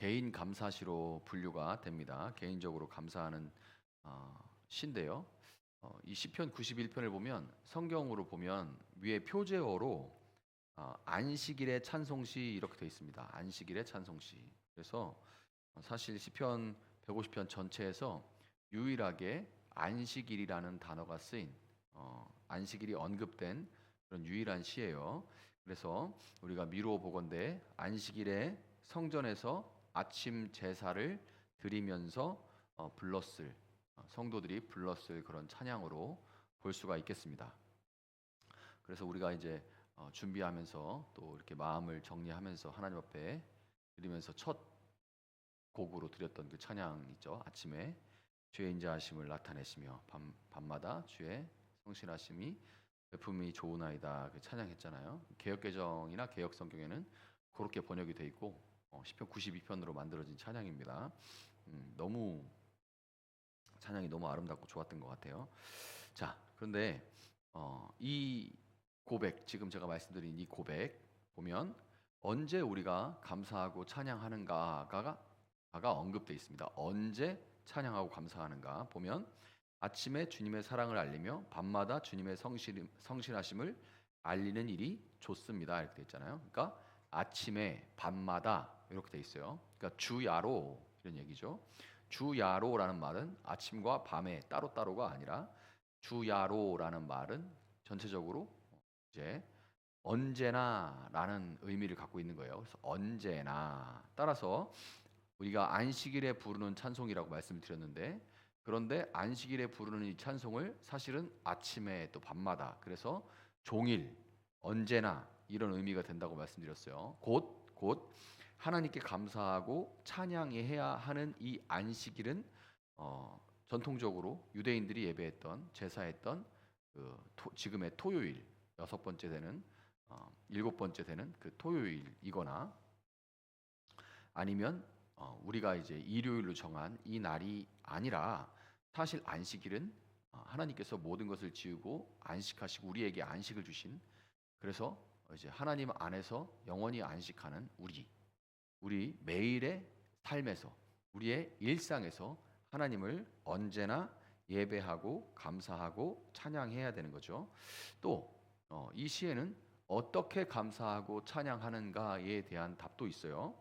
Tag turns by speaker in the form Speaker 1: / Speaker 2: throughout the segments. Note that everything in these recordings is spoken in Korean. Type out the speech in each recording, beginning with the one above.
Speaker 1: 개인 감사시로 분류가 됩니다. 개인적으로 감사하는 시인데요. 이 시편 91편을 보면 성경으로 보면 위에 표제어로 안식일의 찬송시 이렇게 되어 있습니다. 안식일의 찬송시. 그래서 사실 시편 150편 전체에서 유일하게 안식일이라는 단어가 쓰인 안식일이 언급된 그런 유일한 시예요. 그래서 우리가 미루어 보건대 안식일에 성전에서 아침 제사를 드리면서 불렀을 성도들이 불렀을 그런 찬양으로 볼 수가 있겠습니다. 그래서 우리가 이제 준비하면서 또 이렇게 마음을 정리하면서 하나님 앞에 드리면서 첫 곡으로 드렸던 그 찬양 있죠. 아침에 주의 인자하심을 나타내시며 밤마다 주의 성실하심이 베품이 좋으나이다 그 찬양했잖아요. 개역개정이나 개역성경에는 그렇게 번역이 돼 있고 시편 92편으로 만들어진 찬양입니다. 너무 찬양이 너무 아름답고 좋았던 것 같아요. 자, 그런데 이 고백, 지금 제가 말씀드린 이 고백 보면 언제 우리가 감사하고 찬양하는가가 언급되어 있습니다. 언제 찬양하고 감사하는가 보면 아침에 주님의 사랑을 알리며 밤마다 주님의 성실하심을 알리는 일이 좋습니다. 이렇게 되어 있잖아요. 그러니까 아침에 밤마다 이렇게 되어 있어요. 그러니까 주야로 이런 얘기죠. 주야로라는 말은 아침과 밤에 따로따로가 아니라 주야로라는 말은 전체적으로 이제 언제나라는 의미를 갖고 있는 거예요. 그래서 언제나 따라서 우리가 안식일에 부르는 찬송이라고 말씀을 드렸는데 그런데 안식일에 부르는 이 찬송을 사실은 아침에 또 밤마다 그래서 종일 언제나 이런 의미가 된다고 말씀드렸어요. 곧 하나님께 감사하고 찬양해야 하는 이 안식일은 전통적으로 유대인들이 예배했던 제사했던 지금의 토요일 여섯 번째 되는 일곱 번째 되는 그 토요일이거나 아니면 우리가 이제 일요일로 정한 이 날이 아니라 사실 안식일은 하나님께서 모든 것을 지으고 안식하시고 우리에게 안식을 주신 그래서 이제 하나님 안에서 영원히 안식하는 우리 매일의 삶에서 우리의 일상에서 하나님을 언제나 예배하고 감사하고 찬양해야 되는 거죠. 또 이 시에는 어떻게 감사하고 찬양하는가에 대한 답도 있어요.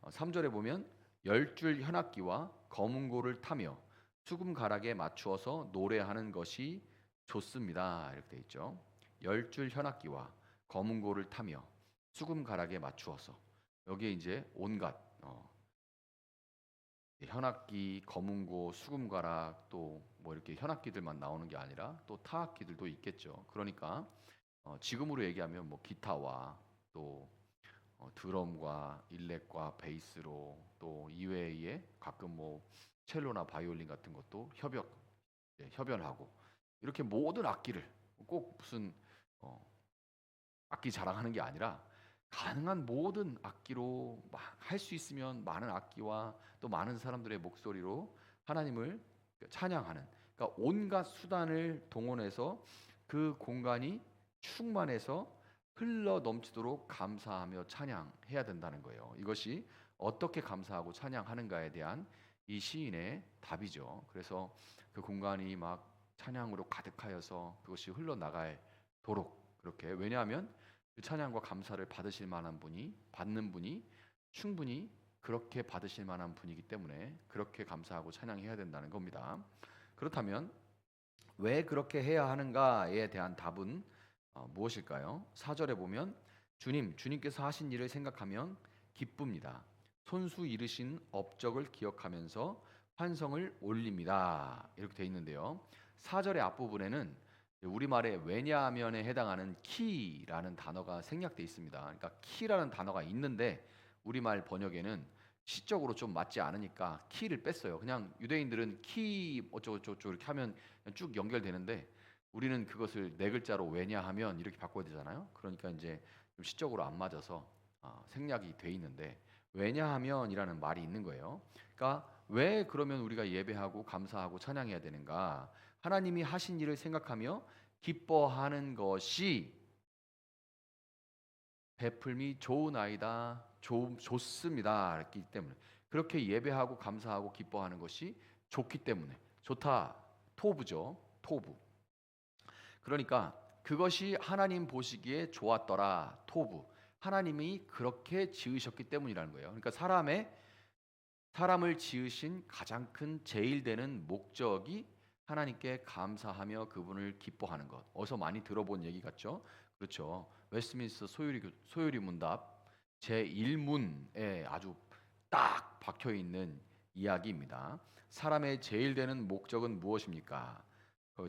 Speaker 1: 3절에 보면 10줄 현악기와 검은고를 타며 수금 가락에 맞추어서 노래하는 것이 좋습니다. 이렇게 돼 있죠. 10줄 현악기와 검은고를 타며 수금 가락에 맞추어서 여기에 이제 온갖 현악기, 검은고, 수금가락 또 뭐 이렇게 현악기들만 나오는 게 아니라 또 타악기들도 있겠죠. 그러니까 지금으로 얘기하면 뭐 기타와 또 드럼과 일렉과 베이스로 또 이외에 가끔 뭐 첼로나 바이올린 같은 것도 협연하고 이렇게 모든 악기를 꼭 무슨 어, 악기 자랑하는 게 아니라 가능한 모든 악기로 할 수 있으면 많은 악기와 또 많은 사람들의 목소리로 하나님을 찬양하는 그러니까 온갖 수단을 동원해서 그 공간이 충만해서 흘러 넘치도록 감사하며 찬양해야 된다는 거예요. 이것이 어떻게 감사하고 찬양하는가에 대한 이 시인의 답이죠. 그래서 그 공간이 막 찬양으로 가득하여서 그것이 흘러나갈도록 그렇게 왜냐하면 그 찬양과 감사를 받으실 만한 분이 받는 분이 충분히 그렇게 받으실 만한 분이기 때문에 그렇게 감사하고 찬양해야 된다는 겁니다. 그렇다면 왜 그렇게 해야 하는가에 대한 답은 무엇일까요? 4절에 보면 주님께서 하신 일을 생각하면 기쁩니다. 손수 이르신 업적을 기억하면서 환성을 올립니다. 이렇게 되어 있는데요. 4절의 앞부분에는 우리말의 왜냐하면에 해당하는 키라는 단어가 생략되어 있습니다. 그러니까 키라는 단어가 있는데 우리말 번역에는 시적으로 좀 맞지 않으니까 키를 뺐어요. 그냥 유대인들은 키 어쩌고저쩌고 이렇게 하면 쭉 연결되는데 우리는 그것을 네 글자로 왜냐하면 이렇게 바꿔야 되잖아요. 그러니까 이제 좀 시적으로 안 맞아서 생략이 돼 있는데 왜냐하면이라는 말이 있는 거예요. 그러니까 왜 그러면 우리가 예배하고 감사하고 찬양해야 되는가? 하나님이 하신 일을 생각하며 기뻐하는 것이 베풀미 좋은 아이다. 좋습니다. 그렇기 때문에 그렇게 예배하고 감사하고 기뻐하는 것이 좋기 때문에 좋다. 토부죠. 토부. 그러니까 그것이 하나님 보시기에 좋았더라. 토부. 하나님이 그렇게 지으셨기 때문이라는 거예요. 그러니까 사람을 지으신 가장 큰 제일 되는 목적이 하나님께 감사하며 그분을 기뻐하는 것. 어서 많이 들어본 얘기 같죠? 그렇죠. 웨스트민스터 소요리 문답 제1문에 아주 딱 박혀 있는 이야기입니다. 사람의 제일 되는 목적은 무엇입니까?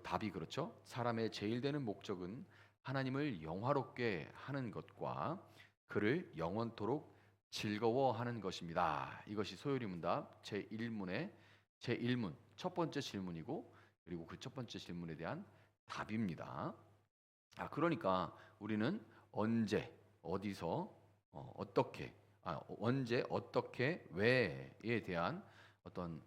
Speaker 1: 답이 그렇죠. 사람의 제일 되는 목적은 하나님을 영화롭게 하는 것과 그를 영원토록 즐거워하는 것입니다. 이것이 소요리 문답 제1문 첫 번째 질문이고 그리고 그 첫 번째 질문에 대한 답입니다. 그러니까 우리는 언제 어디서 어떻게 언제 어떻게 왜에 대한 어떤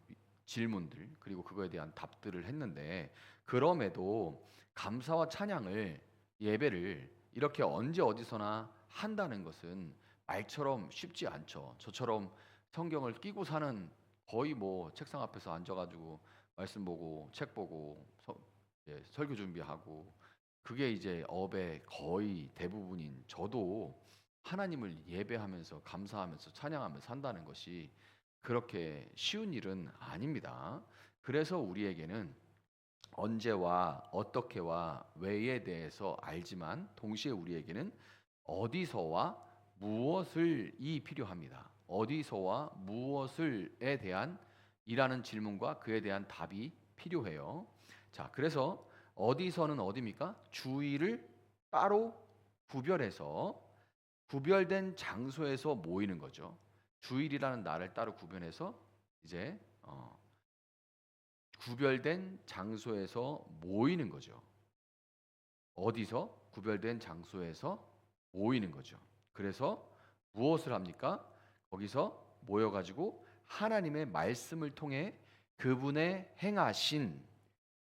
Speaker 1: 질문들 그리고 그거에 대한 답들을 했는데 그럼에도 감사와 찬양을 예배를 이렇게 언제 어디서나 한다는 것은 말처럼 쉽지 않죠. 저처럼 성경을 끼고 사는 거의 뭐 책상 앞에서 앉아가지고 말씀 보고 책 보고 설교 준비하고 그게 이제 업의 거의 대부분인 저도 하나님을 예배하면서 감사하면서 찬양하면서 산다는 것이 그렇게 쉬운 일은 아닙니다. 그래서 우리에게는 언제와 어떻게와 왜에 대해서 알지만 동시에 우리에게는 어디서와 무엇을이 필요합니다. 어디서와 무엇을에 대한 이라는 질문과 그에 대한 답이 필요해요. 자, 그래서 어디서는 어디입니까? 주의를 따로 구별해서 구별된 장소에서 모이는 거죠. 주일이라는 날을 따로 구별해서 이제 구별된 장소에서 모이는 거죠. 어디서? 구별된 장소에서 모이는 거죠. 그래서 무엇을 합니까? 거기서 모여가지고 하나님의 말씀을 통해 그분의 행하신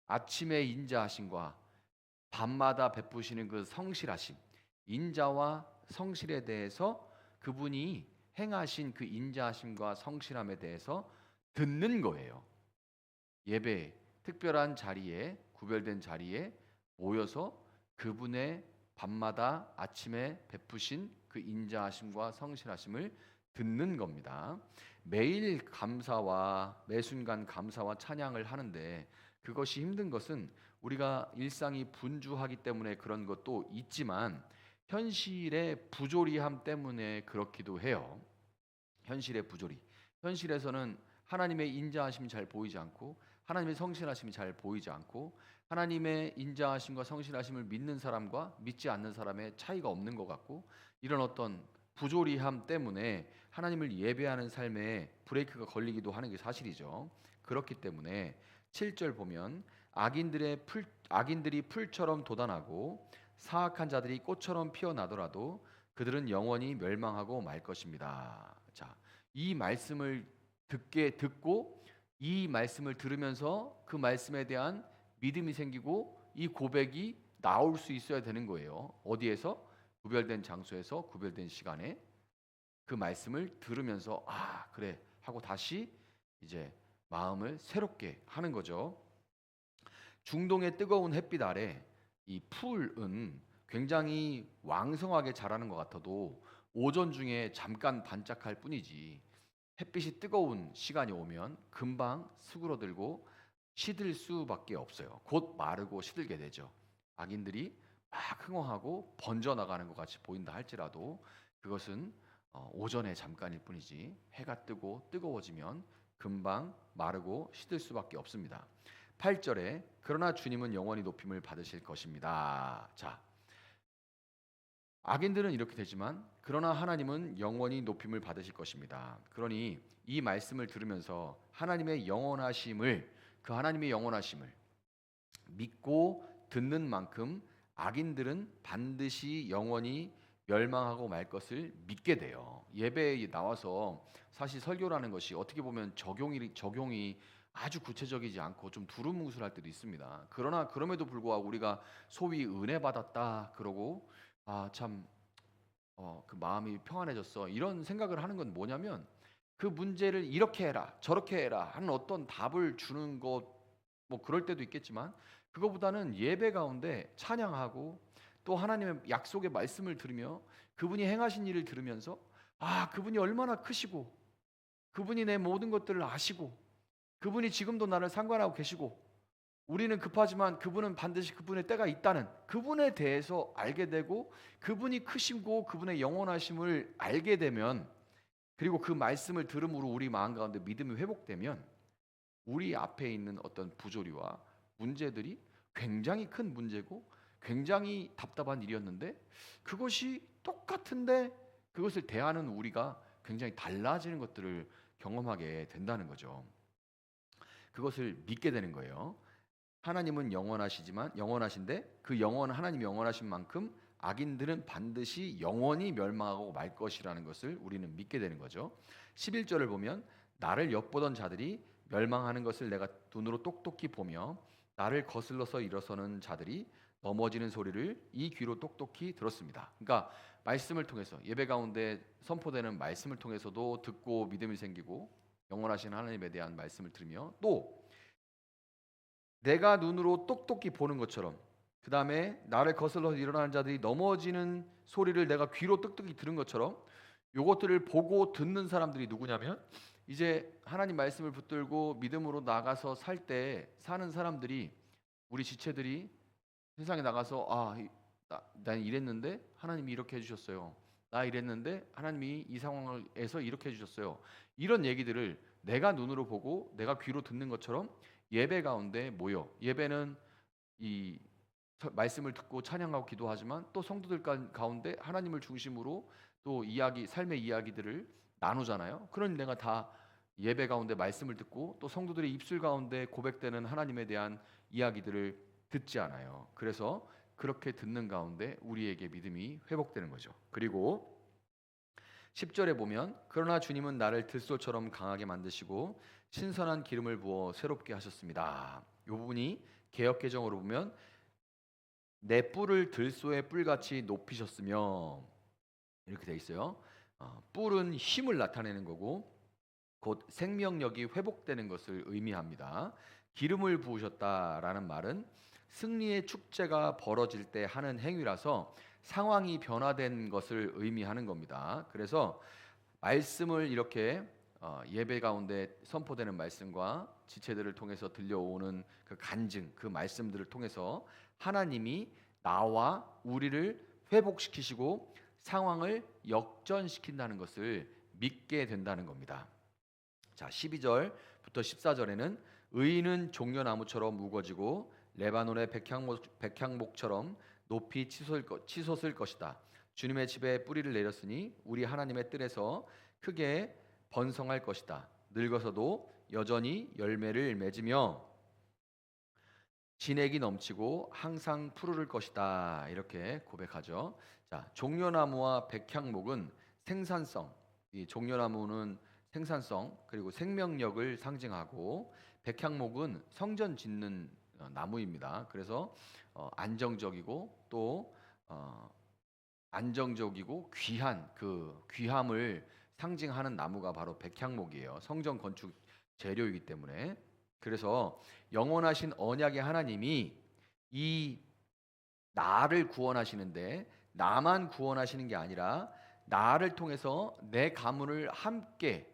Speaker 1: 아침의 인자하심과 밤마다 베푸시는 그 성실하심, 인자와 성실에 대해서 그분이 행하신 그 인자하심과 성실함에 대해서 듣는 거예요. 예배, 특별한 자리에, 구별된 자리에 모여서 그분의 밤마다 아침에 베푸신 그 인자하심과 성실하심을 듣는 겁니다. 매일 감사와 매 순간 감사와 찬양을 하는데 그것이 힘든 것은 우리가 일상이 분주하기 때문에 그런 것도 있지만 현실의 부조리함 때문에 그렇기도 해요. 현실의 부조리. 현실에서는 하나님의 인자하심이 잘 보이지 않고 하나님의 성실하심이 잘 보이지 않고 하나님의 인자하심과 성실하심을 믿는 사람과 믿지 않는 사람의 차이가 없는 것 같고 이런 어떤 부조리함 때문에 하나님을 예배하는 삶에 브레이크가 걸리기도 하는 게 사실이죠. 그렇기 때문에 7절 보면 악인들이 풀처럼 돋아나고 사악한 자들이 꽃처럼 피어나더라도 그들은 영원히 멸망하고 말 것입니다. 자, 이 말씀을 듣고 이 말씀을 들으면서 그 말씀에 대한 믿음이 생기고 이 고백이 나올 수 있어야 되는 거예요. 어디에서? 구별된 장소에서 구별된 시간에 그 말씀을 들으면서 그래 하고 다시 이제 마음을 새롭게 하는 거죠. 중동의 뜨거운 햇빛 아래 이 풀은 굉장히 왕성하게 자라는 것 같아도 오전 중에 잠깐 반짝할 뿐이지 햇빛이 뜨거운 시간이 오면 금방 수그러들고 시들 수밖에 없어요. 곧 마르고 시들게 되죠. 악인들이 막 흥황하고 번져나가는 것 같이 보인다 할지라도 그것은 오전에 잠깐일 뿐이지 해가 뜨고 뜨거워지면 금방 마르고 시들 수밖에 없습니다. 8절에 그러나 주님은 영원히 높임을 받으실 것입니다. 자, 악인들은 이렇게 되지만 그러나 하나님은 영원히 높임을 받으실 것입니다. 그러니 이 말씀을 들으면서 하나님의 영원하심을 그 하나님의 영원하심을 믿고 듣는 만큼 악인들은 반드시 영원히 멸망하고 말 것을 믿게 돼요. 예배에 나와서 사실 설교라는 것이 어떻게 보면 적용이 아주 구체적이지 않고 좀 두루뭉술할 때도 있습니다. 그러나 그럼에도 불구하고 우리가 소위 은혜 받았다 그러고 참 그 마음이 평안해졌어 이런 생각을 하는 건 뭐냐면 그 문제를 이렇게 해라 저렇게 해라 하는 어떤 답을 주는 것, 뭐 그럴 때도 있겠지만, 그거보다는 예배 가운데 찬양하고 또 하나님의 약속의 말씀을 들으며 그분이 행하신 일을 들으면서, 아, 그분이 얼마나 크시고 그분이 내 모든 것들을 아시고 그분이 지금도 나를 상관하고 계시고, 우리는 급하지만 그분은 반드시 그분의 때가 있다는 그분에 대해서 알게 되고, 그분이 크시고 그분의 영원하심을 알게 되면, 그리고 그 말씀을 들음으로 우리 마음 가운데 믿음이 회복되면, 우리 앞에 있는 어떤 부조리와 문제들이 굉장히 큰 문제고 굉장히 답답한 일이었는데, 그것이 똑같은데 그것을 대하는 우리가 굉장히 달라지는 것들을 경험하게 된다는 거죠. 그것을 믿게 되는 거예요. 하나님은 영원하신데 그 하나님이 영원하신 만큼 악인들은 반드시 영원히 멸망하고 말 것이라는 것을 우리는 믿게 되는 거죠. 11절을 보면, 나를 엿보던 자들이 멸망하는 것을 내가 눈으로 똑똑히 보며 나를 거슬러서 일어서는 자들이 넘어지는 소리를 이 귀로 똑똑히 들었습니다. 그러니까 말씀을 통해서, 예배 가운데 선포되는 말씀을 통해서도 듣고 믿음이 생기고, 영원하신 하나님에 대한 말씀을 들으며, 또 내가 눈으로 똑똑히 보는 것처럼, 그 다음에 나를 거슬러 일어나는 자들이 넘어지는 소리를 내가 귀로 똑똑히 들은 것처럼, 요것들을 보고 듣는 사람들이 누구냐면, 이제 하나님 말씀을 붙들고 믿음으로 나가서 살 때 사는 사람들이, 우리 지체들이 세상에 나가서, 난 이랬는데 하나님이 이렇게 해주셨어요. 나 이랬는데 하나님이 이 상황에서 이렇게 해주셨어요. 이런 얘기들을 내가 눈으로 보고 내가 귀로 듣는 것처럼 예배 가운데 모여, 예배는 이 말씀을 듣고 찬양하고 기도하지만 또 성도들 가운데 하나님을 중심으로 또 삶의 이야기들을 나누잖아요. 그러니 내가 다 예배 가운데 말씀을 듣고 또 성도들의 입술 가운데 고백되는 하나님에 대한 이야기들을 듣지 않아요. 그래서 그렇게 듣는 가운데 우리에게 믿음이 회복되는 거죠. 그리고 10절에 보면, 그러나 주님은 나를 들소처럼 강하게 만드시고 신선한 기름을 부어 새롭게 하셨습니다. 이 부분이 개역 개정으로 보면, 내 뿔을 들소의 뿔같이 높이셨으며, 이렇게 돼 있어요. 뿔은 힘을 나타내는 거고 곧 생명력이 회복되는 것을 의미합니다. 기름을 부으셨다라는 말은 승리의 축제가 벌어질 때 하는 행위라서 상황이 변화된 것을 의미하는 겁니다. 그래서 말씀을 이렇게 예배 가운데 선포되는 말씀과 지체들을 통해서 들려오는 그 간증, 그 말씀들을 통해서 하나님이 나와 우리를 회복시키시고 상황을 역전시킨다는 것을 믿게 된다는 겁니다. 자, 12절부터 14절에는 의인은 종려나무처럼 우거지고 레바논의 백향목처럼 높이 치솟을 것이다. 주님의 집에 뿌리를 내렸으니 우리 하나님의 뜰에서 크게 번성할 것이다. 늙어서도 여전히 열매를 맺으며 진액이 넘치고 항상 푸르를 것이다. 이렇게 고백하죠. 자, 종려나무와 백향목은 생산성, 이 종려나무는 생산성 그리고 생명력을 상징하고, 백향목은 성전 짓는 나무입니다. 그래서 안정적이고 또 안정적이고 귀한, 그 귀함을 상징하는 나무가 바로 백향목이에요. 성전 건축 재료이기 때문에. 그래서 영원하신 언약의 하나님이 이 나를 구원하시는데, 나만 구원하시는 게 아니라 나를 통해서 내 가문을 함께,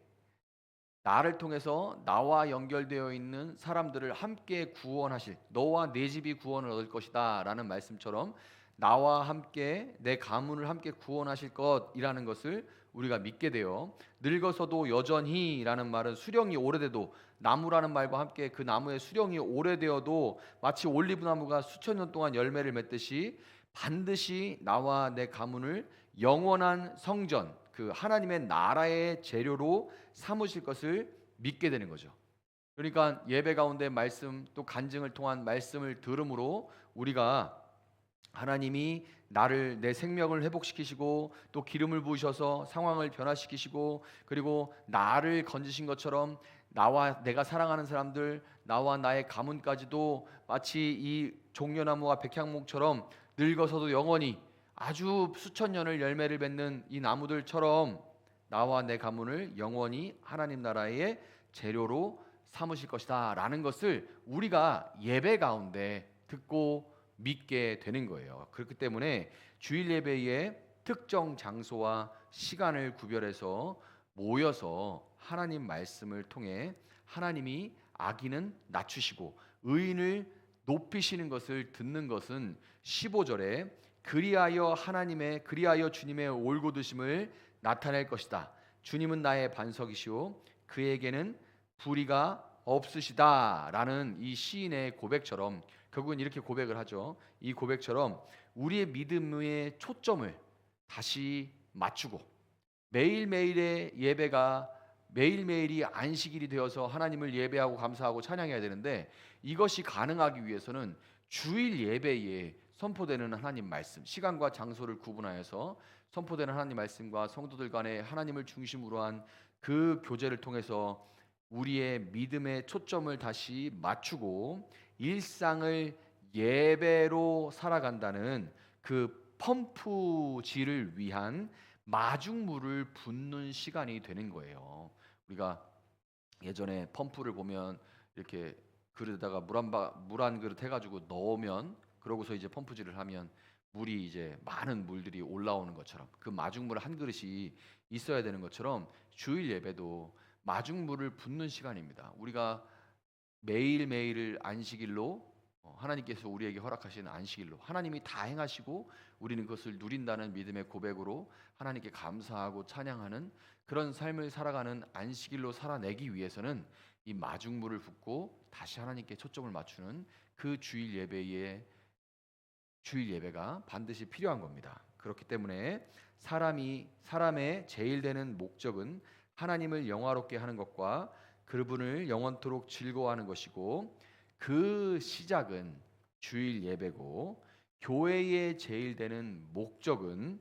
Speaker 1: 나를 통해서 나와 연결되어 있는 사람들을 함께 구원하실, 너와 내 집이 구원을 얻을 것이다 라는 말씀처럼 나와 함께 내 가문을 함께 구원하실 것이라는 것을 우리가 믿게 돼요. 늙어서도 여전히 라는 말은 수령이 오래돼도, 나무라는 말과 함께 그 나무의 수령이 오래되어도 마치 올리브 나무가 수천 년 동안 열매를 맺듯이 반드시 나와 내 가문을 영원한 성전, 그 하나님의 나라의 재료로 삼으실 것을 믿게 되는 거죠. 그러니까 예배 가운데 말씀, 또 간증을 통한 말씀을 들음으로 우리가 하나님이 나를, 내 생명을 회복시키시고 또 기름을 부으셔서 상황을 변화시키시고, 그리고 나를 건지신 것처럼 나와 내가 사랑하는 사람들, 나와 나의 가문까지도 마치 이 종려나무와 백향목처럼 늙어서도 영원히 아주 수천 년을 열매를 맺는 이 나무들처럼 나와 내 가문을 영원히 하나님 나라의 재료로 삼으실 것이다 라는 것을 우리가 예배 가운데 듣고 믿게 되는 거예요. 그렇기 때문에 주일 예배에 특정 장소와 시간을 구별해서 모여서 하나님 말씀을 통해 하나님이 악인은 낮추시고 의인을 높이시는 것을 듣는 것은 15절에 그리하여 주님의 올곧으심을 나타낼 것이다. 주님은 나의 반석이시오 그에게는 불의가 없으시다라는 이 시인의 고백처럼 결국은 이렇게 고백을 하죠. 이 고백처럼 우리의 믿음의 초점을 다시 맞추고 매일매일의 예배가 매일매일이 안식일이 되어서 하나님을 예배하고 감사하고 찬양해야 되는데 이것이 가능하기 위해서는 주일 예배에 선포되는 하나님 말씀, 시간과 장소를 구분하여서 선포되는 하나님 말씀과 성도들 간에 하나님을 중심으로 한 그 교제를 통해서 우리의 믿음의 초점을 다시 맞추고 일상을 예배로 살아간다는 그 펌프질을 위한 마중물을 붓는 시간이 되는 거예요. 우리가 예전에 펌프를 보면 이렇게 그릇에다가 물 한 그릇 해가지고 넣으면 그러고서 이제 펌프질을 하면 물이 이제 많은 물들이 올라오는 것처럼 그 마중물 한 그릇이 있어야 되는 것처럼 주일 예배도 마중물을 붓는 시간입니다. 우리가 매일매일을 안식일로 하나님께서 우리에게 허락하신 안식일로 하나님이 다 행하시고 우리는 그것을 누린다는 믿음의 고백으로 하나님께 감사하고 찬양하는 그런 삶을 살아가는 안식일로 살아내기 위해서는 이 마중물을 붓고 다시 하나님께 초점을 맞추는 그 주일 예배가 반드시 필요한 겁니다. 그렇기 때문에 사람의 제일 되는 목적은 하나님을 영화롭게 하는 것과 그분을 영원토록 즐거워하는 것이고 그 시작은 주일 예배고 교회의 제일 되는 목적은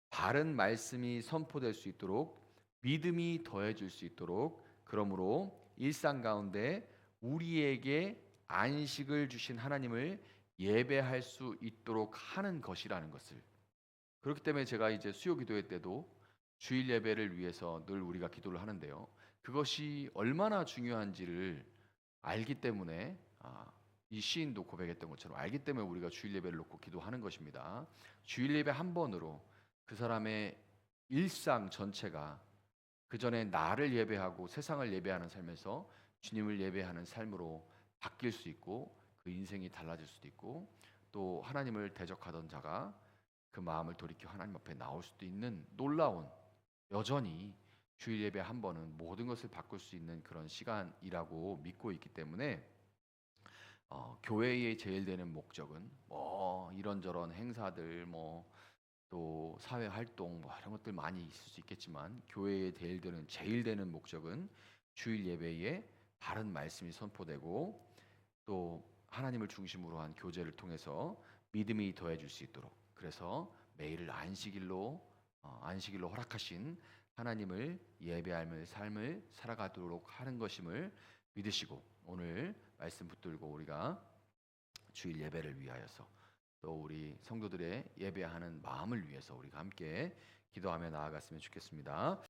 Speaker 1: 바른 말씀이 선포될 수 있도록 믿음이 더해질 수 있도록 그러므로 일상 가운데 우리에게 안식을 주신 하나님을 예배할 수 있도록 하는 것이라는 것을 그렇기 때문에 제가 이제 수요 기도회 때도 주일 예배를 위해서 늘 우리가 기도를 하는데요. 그것이 얼마나 중요한지를 알기 때문에 이 시인도 고백했던 것처럼 알기 때문에 우리가 주일 예배를 놓고 기도하는 것입니다. 주일 예배 한 번으로 그 사람의 일상 전체가 그 전에 나를 예배하고 세상을 예배하는 삶에서 주님을 예배하는 삶으로 바뀔 수 있고 그 인생이 달라질 수도 있고 또 하나님을 대적하던 자가 그 마음을 돌이켜 하나님 앞에 나올 수도 있는 놀라운 여전히 주일 예배 한 번은 모든 것을 바꿀 수 있는 그런 시간이라고 믿고 있기 때문에 교회의 제일 되는 목적은 뭐 이런저런 행사들 뭐 또 사회 활동 뭐 이런 것들 많이 있을 수 있겠지만 교회의 제일 되는 목적은 주일 예배에 바른 말씀이 선포되고 또 하나님을 중심으로 한 교제를 통해서 믿음이 더해질 수 있도록 그래서 매일을 안식일로 허락하신 하나님을 예배할 삶을 살아가도록 하는 것임을 믿으시고 오늘 말씀 붙들고 우리가 주일 예배를 위하여서 또 우리 성도들의 예배하는 마음을 위해서 우리가 함께 기도하며 나아갔으면 좋겠습니다.